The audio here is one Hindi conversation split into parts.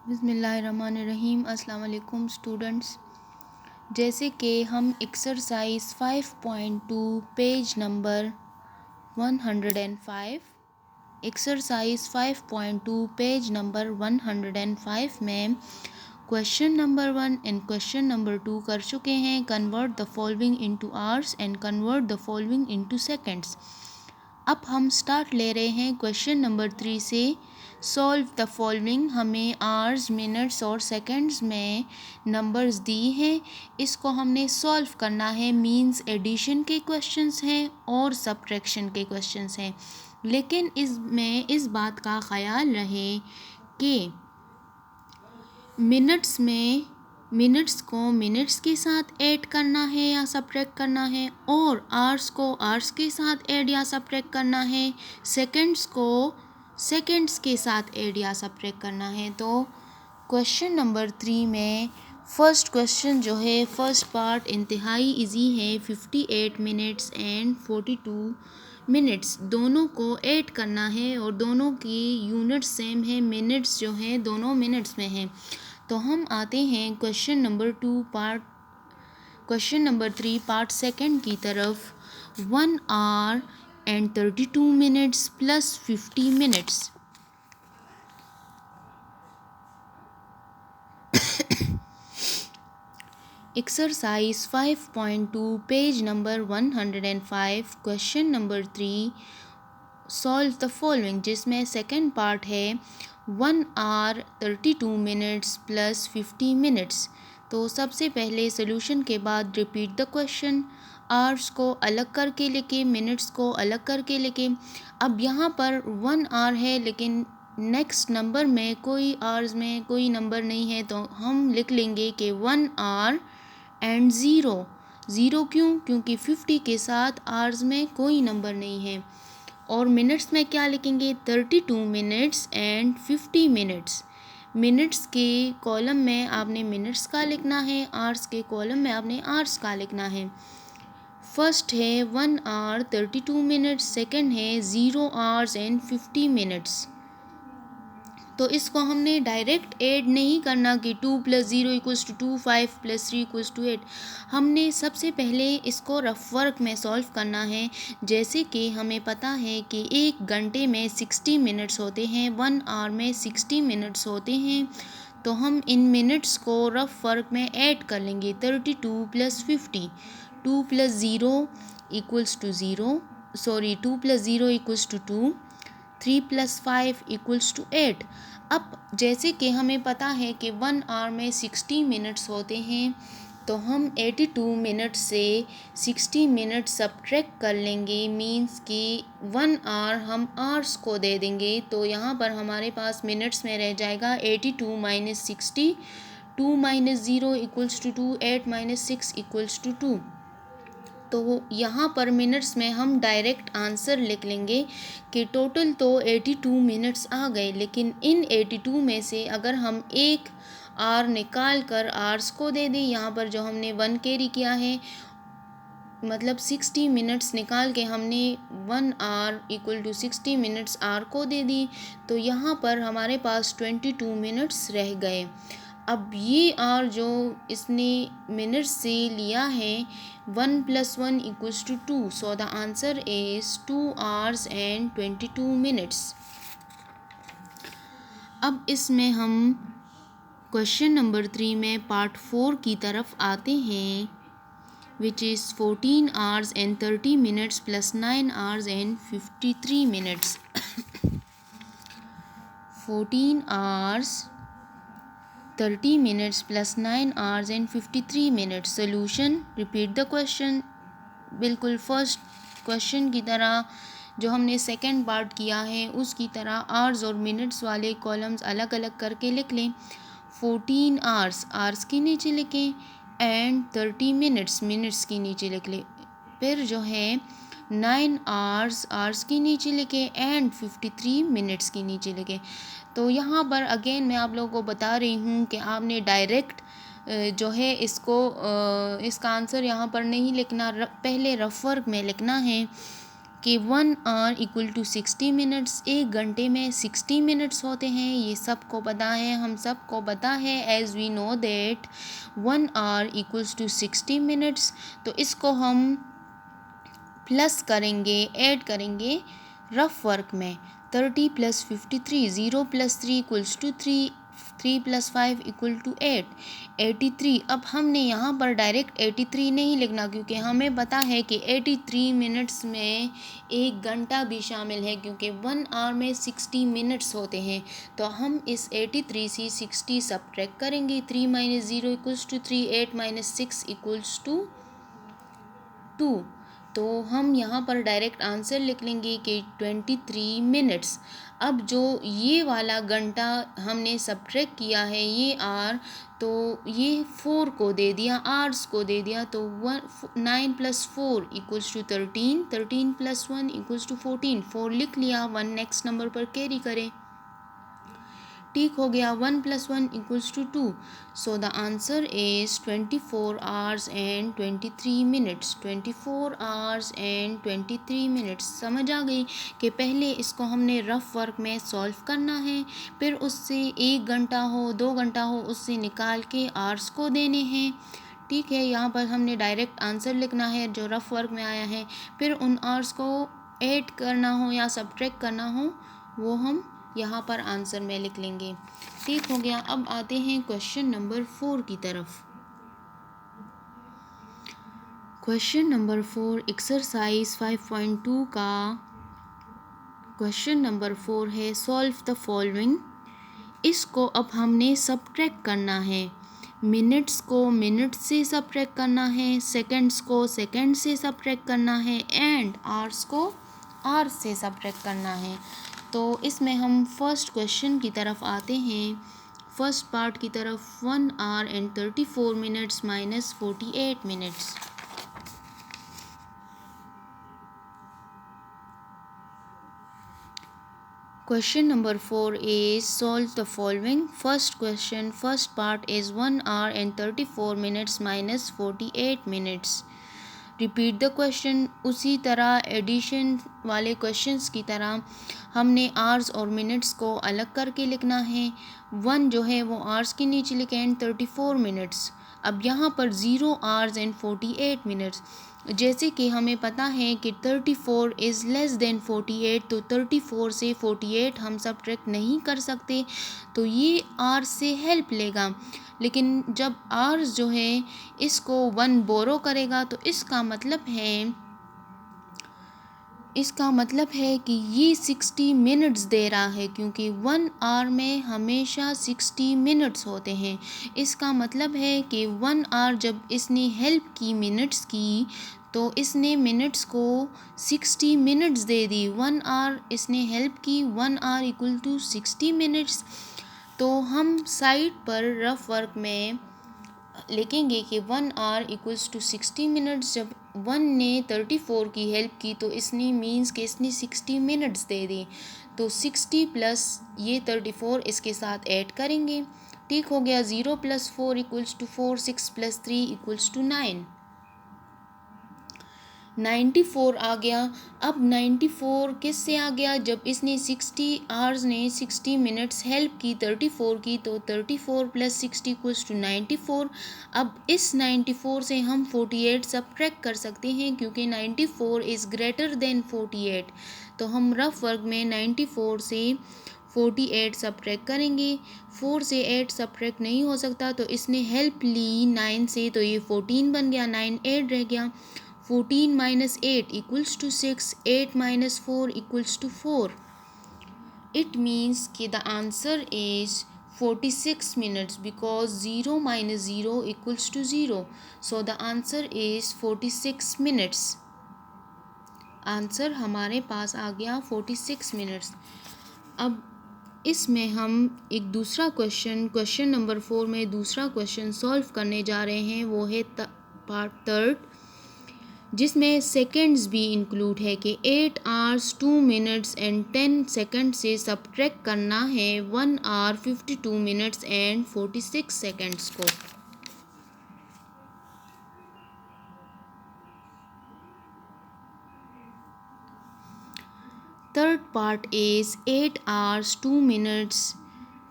बिस्मिल्लाहिर्रहमानिर्रहीम। अस्सलाम वालेकुम स्टूडेंट्स। जैसे कि हम exercise 5.2 page number 105 exercise 5.2 page number 105 में question number 1 and question number 2 कर चुके हैं। Convert the following into hours and convert the following into seconds. अब हम स्टार्ट ले रहे हैं क्वेश्चन नंबर 3 से। Solve the following. हमें आवर्स, मिनट्स और सेकंड्स में नंबर्स दिए हैं, इसको हमने सॉल्व करना है। मींस एडिशन के क्वेश्चंस हैं और सब्ट्रैक्शन के क्वेश्चंस हैं, लेकिन इसमें इस बात का ख्याल रहे कि मिनट्स को मिनट्स के साथ ऐड करना है या सब्ट्रैक्ट करना है, और आवर्स को आवर्स के साथ ऐड या सब्ट्रैक्ट करना है, सेकंड्स को सेकंड्स के साथ ऐड या सब्ट्रैक्ट करना है। तो क्वेश्चन नंबर 3 में फर्स्ट क्वेश्चन जो है, फर्स्ट पार्ट इंतहाई इजी है। 58 मिनट्स एंड 42 मिनट्स दोनों को ऐड करना है और दोनों की यूनिट सेम है। मिनट्स जो है दोनों मिनट्स में हैं। तो हम आते हैं क्वेश्चन नंबर 3 पार्ट सेकंड की तरफ। 1 our and 32 minutes plus 50 minutes. Exercise 5.2 page number 105 question number 3 solve the following, जिसमें सेकंड पार्ट है 1 आवर 32 मिनट्स प्लस 50 मिनट्स। तो सबसे पहले सोल्यूशन के बाद रिपीट द क्वेश्चन। आवर्स को अलग करके लिखे, मिनट्स को अलग करके लिखे। अब यहाँ पर 1 आवर है, लेकिन नेक्स्ट नंबर में कोई आवर्स में कोई नंबर नहीं है, तो हम लिख लेंगे कि 1 आवर एंड ज़ीरो क्यों? क्योंकि 50 के साथ आवर्स में कोई नंबर नहीं है। और मिनट्स में क्या लिखेंगे? 32 मिनट्स एंड 50 मिनट्स। मिनट्स के कॉलम में आपने मिनट्स का लिखना है, आवर्स के कॉलम में आपने आवर्स का लिखना है। फर्स्ट है 1 आवर 32 मिनट्स, सेकंड है 0 आवर्स एंड 50 मिनट्स। तो इसको हमने डायरेक्ट ऐड नहीं करना कि 2 + 0 = 2, 5 + 3 = 8। हमने सबसे पहले इसको रफ वर्क में सॉल्व करना है। जैसे कि हमें पता है कि 1 घंटे में 60 मिनट्स होते हैं, 1 आवर में 60 मिनट्स होते हैं। तो हम इन मिनट्स को रफ वर्क में ऐड कर लेंगे। 32 + 50, 2 + 0 = 0, 2 + 0 = 2, 3 + 5 = 8। अब जैसे कि हमें पता है कि 1 आवर में 60 मिनट्स होते हैं, तो हम 82 मिनट से 60 मिनट सब्ट्रैक्ट कर लेंगे। मींस कि 1 आवर हम आवर्स को दे देंगे। तो यहाँ पर हमारे पास मिनट्स में रह जाएगा 82 - 60, 2 - 0 = 2, 8 - 6 = 2। तो यहाँ पर मिनट्स में हम डायरेक्ट आंसर लिख लेंगे कि टोटल तो 82 मिनट्स आ गए, लेकिन इन 82 में से अगर हम एक आर निकाल कर आर्स को दे दें, यहाँ पर जो हमने 1 कैरी किया है, मतलब 60 मिनट्स निकाल के हमने 1 आवर = 60 मिनट्स आर को दे दी, तो यहाँ पर हमारे पास 22 मिनट्स रह गए। अब ये आर जो इसने मिनट्स से लिया है, 1 + 1 = 2, so the answer is 2 hours and 22 minutes। अब इसमें हम क्वेश्चन नंबर 3 में पार्ट 4 की तरफ आते हैं, which is 14 hours and 30 minutes plus 9 hours and 53 minutes। 14 hours 30 minutes plus 9 hours and 53 minutes। Solution, repeat the question. बिल्कुल फर्स्ट क्वेश्चन की तरह जो हमने सेकंड पार्ट किया है उसकी तरह आवर्स और मिनट्स वाले कॉलम्स अलग अलग करके लिख लें। 14 आवर्स आवर्स के नीचे लिखें एंड 30 मिनट्स मिनट्स के नीचे लिख लें। फिर जो है 9 आवर्स आवर्स के नीचे लिखें एंड 53 मिनट्स के नीचे लिखें। तो यहाँ पर अगेन मैं आप लोगों को बता रही हूँ कि आपने डायरेक्ट जो है इसका आंसर यहाँ पर नहीं लिखना, पहले रफ वर्क में लिखना है। कि 1 आवर इक्वल टू 60 मिनट्स, 1 घंटे में 60 मिनट्स होते हैं। ये सबको पता है, हम सबको पता है, as we know that 1 hour equals to 60 minutes. तो इसको हम प्लस करेंगे, ऐड करेंगे रफ वर्क में। 30 + 53, 0 + 3 इक्वल्स टू 3, 3 + 5 इक्वल टू 8, 83। अब हमने यहाँ पर डायरेक्ट 83 नहीं लिखना, क्योंकि हमें पता है कि 83 मिनट्स में 1 घंटा भी शामिल है, क्योंकि 1 आवर में 60 मिनट्स होते हैं। तो हम इस 83 से 60 सब्ट्रैक्ट करेंगे। 3 - 0 इक्वल्स टू 3, 8 - 6 इक्वल्स टू 2। तो हम यहाँ पर डायरेक्ट आंसर लिख लेंगे कि 23 मिनट्स। अब जो ये वाला घंटा हमने सब्ट्रैक्ट किया है, ये आर, तो ये 4 को दे दिया, आर्स को दे दिया। तो 9 + 4 इक्वल्स टू 13, 13 + 1 इक्वल्स टू 14, 4 लिख लिया। 1 नेक्स्ट नंबर पर कैरी करें, ठीक हो गया। 1 + 1 equals to 2। So the answer is 24 hours and 23 minutes. 24 hours and 23 minutes. समझ आ गई कि पहले इसको हमने रफ वर्क में सॉल्व करना है, फिर उससे 1 घंटा हो 2 घंटा हो उससे निकाल के आवर्स को देने हैं। ठीक है, यहाँ पर हमने डायरेक्ट आंसर लिखना है जो रफ वर्क में आया है, फिर उन आवर्स को ऐड करना हो या सब्ट्रैक्ट करना हो वो हम यहाँ पर आंसर में लिख लेंगे। ठीक हो गया। अब आते हैं क्वेश्चन नंबर 4 की तरफ। क्वेश्चन नंबर 4 एक्सरसाइज 5.2 का क्वेश्चन नंबर 4 है, सॉल्व द फॉलोइंग। इसको अब हमने सब्ट्रैक्ट करना है। मिनट्स को मिनट से सब्ट्रैक्ट करना है, सेकंड्स को सेकंड से सब्ट्रैक्ट करना है, एंड आवर्स को आवर्स से सब्ट्रैक्ट करना है। तो इसमें हम फर्स्ट क्वेश्चन की तरफ आते हैं, फर्स्ट पार्ट की तरफ। 1 our and 34 minutes minus 48 minutes. Question number 4 is solve the following. First question, first part is 1 hour and 34 minutes minus 48 minutes. Repeat the question. उसी तरह एडिशन वाले क्वेश्चंस की तरह हमने आवर्स और मिनट्स को अलग करके लिखना है। 1 जो है वो आवर्स के नीचे लिखें एंड 34 मिनट्स। अब यहाँ पर 0 आवर्स एंड 48 मिनट्स। जैसे कि हमें पता है कि 34 इज़ लेस देन 48, तो 34 से 48 हम सब्ट्रैक्ट नहीं कर सकते, तो ये आर से हेल्प लेगा। लेकिन जब आर्स जो है इसको 1 बोरो करेगा, तो इसका मतलब है कि ये 60 मिनट्स दे रहा है, क्योंकि 1 आवर में हमेशा 60 मिनट्स होते हैं। इसका मतलब है कि 1 आवर जब इसने हेल्प की मिनट्स की, तो इसने मिनट्स को 60 मिनट्स दे दी। 1 आवर इसने हेल्प की, 1 आवर इक्वल टू 60 मिनट्स। तो हम साइड पर रफ वर्क में लिखेंगे कि 1 आवर इक्वल्स टू 60 मिनट्स। जब 1 ने 34 की हेल्प की, तो इसने मीन्स कि इसने 60 मिनट्स दे दी। तो 60 प्लस ये 34 इसके साथ ऐड करेंगे। ठीक हो गया। 0 + 4 इक्वल्स टू 4, 6 + 3 इक्वल्स टू 9, 94 आ गया। अब 94 किससे आ गया? जब इसने 60 आवर्स ने 60 मिनट्स हेल्प की 34 की, तो 34 + 60 इक्वल्स टू 94। अब इस 94 से हम 48 सब्ट्रैक्ट कर सकते हैं, क्योंकि 94 इज़ ग्रेटर देन 48। तो हम रफ वर्क में 94 से 48 सब्ट्रैक्ट करेंगे। 4 से 8 सब्ट्रैक्ट नहीं हो सकता, तो इसने हेल्प ली 9 से, तो ये 14 बन गया, 9 8 रह गया। 14 - 8 equals to 6, 8 - 4 equals to 4. It means कि the answer is 46 minutes, because 0 - 0 equals to 0. So the answer is 46 minutes. Answer हमारे पास आ गया 46 मिनट्स। अब इसमें हम एक दूसरा क्वेश्चन नंबर 4 में दूसरा क्वेश्चन सॉल्व करने जा रहे हैं। वो है पार्ट थर्ड, जिसमें सेकंड्स भी इंक्लूड है कि 8 आवर्स 2 मिनट्स एंड 10 सेकंड से सब्ट्रैक्ट करना है 1 आवर 52 मिनट्स एंड 46 सेकंड्स को। Third part is 8 hours 2 minutes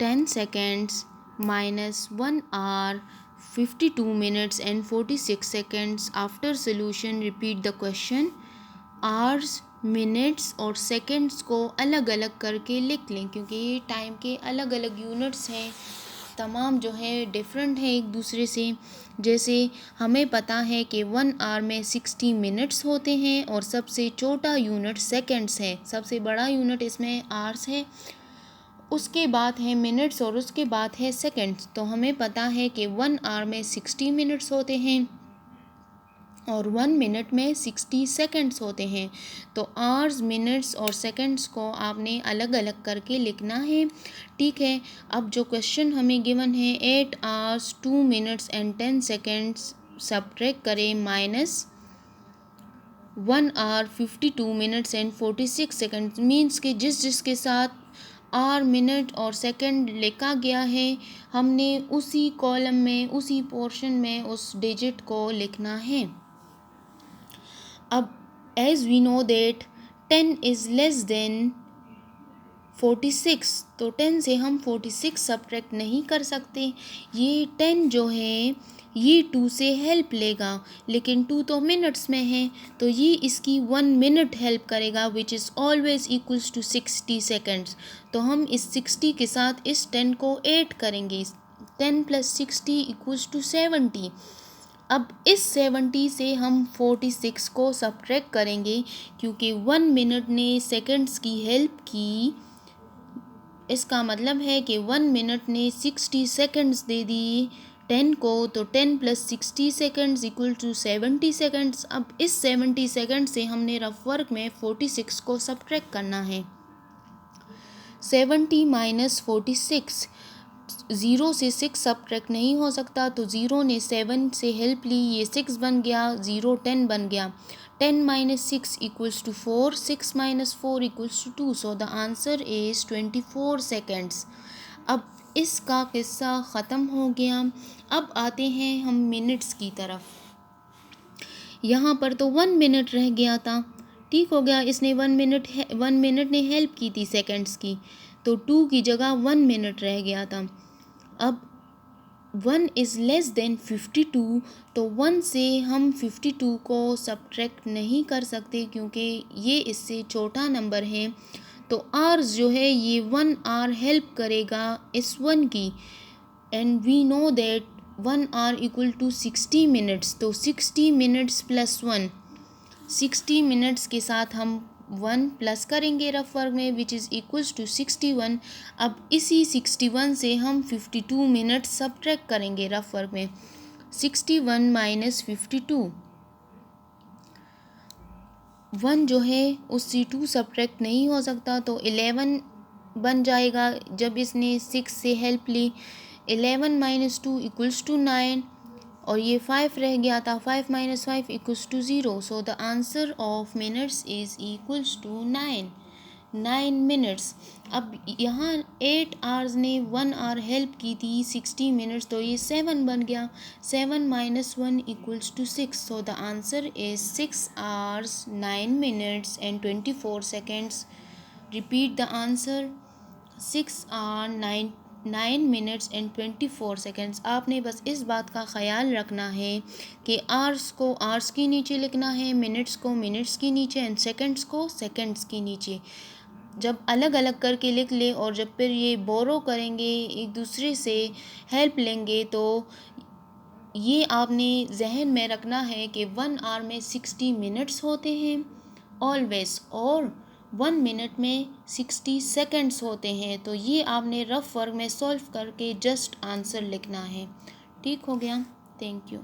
10 seconds minus 1 hour 52 minutes and 46 seconds. After solution repeat the question. Hours, minutes और सेकंड्स को अलग अलग करके लिख लें, क्योंकि ये टाइम के अलग अलग यूनिट्स हैं, तमाम जो है डिफरेंट है एक दूसरे से। जैसे हमें पता है कि 1 आवर में 60 मिनट्स होते हैं और सबसे छोटा यूनिट सेकंड्स है, सबसे बड़ा यूनिट इसमें आवर्स है, उसके बाद है मिनट्स और उसके बाद है सेकंड्स। तो हमें पता है कि 1 आवर में 60 मिनट्स होते हैं और 1 मिनट में 60 सेकंड्स होते हैं। तो आवर्स, मिनट्स और सेकंड्स को आपने अलग अलग करके लिखना है। ठीक है, अब जो क्वेश्चन हमें गिवन है 8 hours 2 minutes and 10 seconds subtract करें minus 1 hour 52 minutes and 46 seconds, means कि जिसके साथ आवर, मिनट और सेकंड लिखा गया है हमने उसी कॉलम में, उसी पोर्शन में उस डिजिट को लिखना है। अब as we know that 10 is less than 46, तो 10 से हम 46 सब्ट्रैक्ट नहीं कर सकते। ये 10 जो है ये 2 से हेल्प लेगा, लेकिन 2 तो मिनट्स में है, तो ये इसकी 1 मिनट हेल्प करेगा which is always equals to 60 seconds. तो हम इस 60 के साथ इस 10 को ऐड करेंगे, 10 + 60 इक्वल्स टू 70। अब इस 70 से हम 46 को सब्ट्रैक्ट करेंगे, क्योंकि 1 मिनट ने सेकंड्स की हेल्प की। इसका मतलब है कि 1 मिनट ने 60 सेकंड्स दे दी 10 को, तो 10 + 60 सेकंड्स इक्वल टू 70 सेकंड्स। अब इस 70 सेकंड से हमने रफ वर्क में 46 को सब्ट्रैक्ट करना है। 70 - 46, 0 से 6 सब्ट्रैक्ट नहीं हो सकता, तो 0 ने 7 से हेल्प ली, ये 6 बन गया, 0 10 बन गया। 10 - 6 equals to 4, 6 - 4 equals to 2, so the answer is 24 seconds. अब इसका किस्सा ख़त्म हो गया। अब आते हैं हम मिनट्स की तरफ। यहाँ पर तो 1 मिनट रह गया था, ठीक हो गया, इसने 1 मिनट ने हेल्प की थी सेकंड्स की, तो 2 की जगह 1 मिनट रह गया था। अब 1 इज़ लेस देन 52, तो 1 से हम 52 को सब्ट्रैक्ट नहीं कर सकते, क्योंकि ये इससे छोटा नंबर है। तो आवर्स जो है ये 1 आवर हेल्प करेगा इस 1 की, and we know that 1 hour equal to 60 minutes, तो 60 मिनट्स + 1, 60 मिनट्स के साथ हम 1 प्लस करेंगे रफ वर्क में विच इज़ इक्वल्स टू 61। अब इसी 61 से हम 52 मिनट्स सब्ट्रैक्ट करेंगे रफ वर्क में। 61 - 52, 1 जो है उससे 2 सब्ट्रैक्ट नहीं हो सकता, तो 11 बन जाएगा जब इसने 6 से हेल्प ली। 11 - 2 इक्वल्स टू 9, और ये 5 रह गया था, 5 - 5 equals to 0, so the answer of minutes is equals to 9 minutes. अब यहाँ 8 आवर्स ने 1 आवर हेल्प की थी 60 मिनट्स, तो ये 7 बन गया, 7 - 1 equals to 6, so the answer is 6 hours 9 minutes and 24 seconds। Repeat the answer, 6 hour 9 minutes and 24 seconds। आपने बस इस बात का ख़याल रखना है कि आवर्स को आवर्स के नीचे लिखना है, मिनट्स को मिनट्स के नीचे एंड सेकंड्स को सेकंड्स के नीचे। जब अलग अलग करके लिख ले और जब फिर ये बोरो करेंगे, एक दूसरे से हेल्प लेंगे, तो ये आपने जहन में रखना है कि 1 आवर में 60 मिनट्स होते हैं ऑलवेज, और 1 मिनट में 60 सेकंड्स होते हैं। तो ये आपने रफ वर्क में सॉल्व करके जस्ट आंसर लिखना है। ठीक हो गया, थैंक यू।